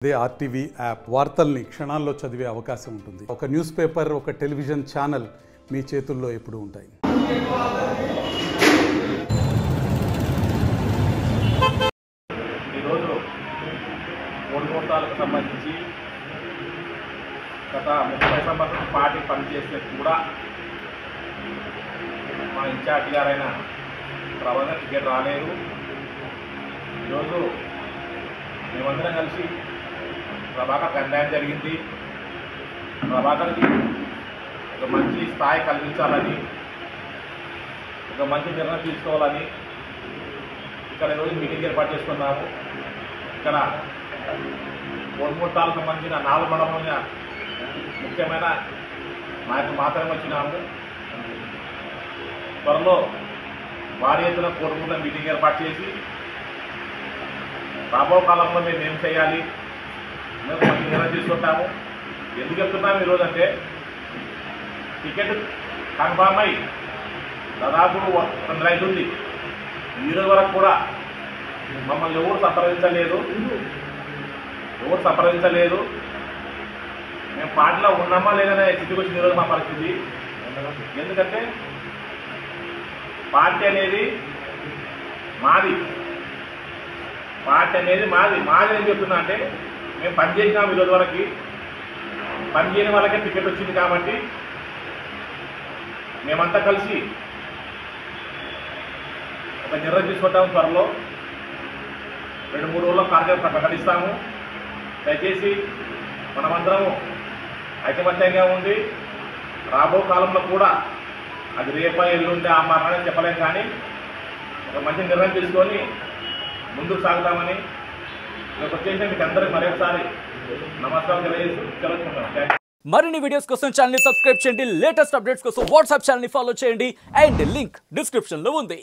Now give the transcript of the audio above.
అదే RTV app వార్తల్ని క్షణాల్లో చదివే అవకాశం ఉంటుంది. ఒక న్యూస్ పేపర్, ఒక టెలివిజన్ ఛానల్ మీ చేతుల్లో ఎప్పుడూ ఉంటాయి. ఈరోజు ఓడిపోతాలకు సంబంధించి గత 30 సంవత్సరాల పార్టీ పనిచేస్తే కూడా మా ఇన్ఛార్జి గారైన ప్రభాకర్ టికెట్ రాలేదు. ఈరోజు మేమందరం కలిసి ప్రభాకర్కి అన్యాయం జరిగింది, ప్రభాకర్కి ఒక మంచి స్థాయి కల్పించాలని, ఒక మంచి నిర్ణయం తీసుకోవాలని ఇక్కడ ఈరోజు మీటింగ్ ఏర్పాటు చేసుకున్నాము. ఇక్కడ కోరుమూర్తాలకు సంబంధించిన 4 మండలమైన ముఖ్యమైన నాయకులు మాత్రమే వచ్చినాము. త్వరలో భారీ ఎత్తున కోరుమూర్ల మీటింగ్ ఏర్పాటు చేసి రాబో కాలంలో మేము ఏం చేయాలి మేము మంచి నిర్ణయం తీసుకుంటాము. ఎందుకు చెప్తున్నాము ఈరోజు అంటే, టికెట్ కన్ఫామ్ అయ్యి దాదాపు 15 అవుతుంది. ఈరోజు వరకు కూడా మమ్మల్ని ఎవరు సంప్రదించలేదు. మేము పార్టీలో ఉన్నామా లేదనే స్థితికి వచ్చింది ఈరోజు మా పరిస్థితి. ఎందుకంటే పార్టీ అనేది మాది ఏం చెప్తున్నా అంటే, మేము పనిచేసినాము ఈరోజు వరకు, పనిచేయని వాళ్ళకే టికెట్ వచ్చింది కాబట్టి మేమంతా కలిసి ఒక నిర్ణయం తీసుకుంటాము. త్వరలో 2-3 రోజుల్లో కార్యక్రమం ప్రకటిస్తాము. దయచేసి మనమందరము ఐకమత్యంగా ఉండి రాబో కాలంలో కూడా అది రేపా ఎల్లుండే ఆ మాట్లాడని చెప్పలేం, కానీ ఒక మంచి నిర్ణయం తీసుకొని ముందుకు సాగుతామని వచ్చేసి మీకు అందరికీ మరొకసారి నమస్కారం తెలుసుకుంటాం. మరిన్ని వీడియోస్ కోసం ఛానల్ ని సబ్స్క్రైబ్ చేయండి. లేటెస్ట్ అప్డేట్స్ కోసం వాట్సాప్ ఛానల్ ని ఫాలో చేయండి. అండ్ లింక్ డిస్క్రిప్షన్ లో ఉంది.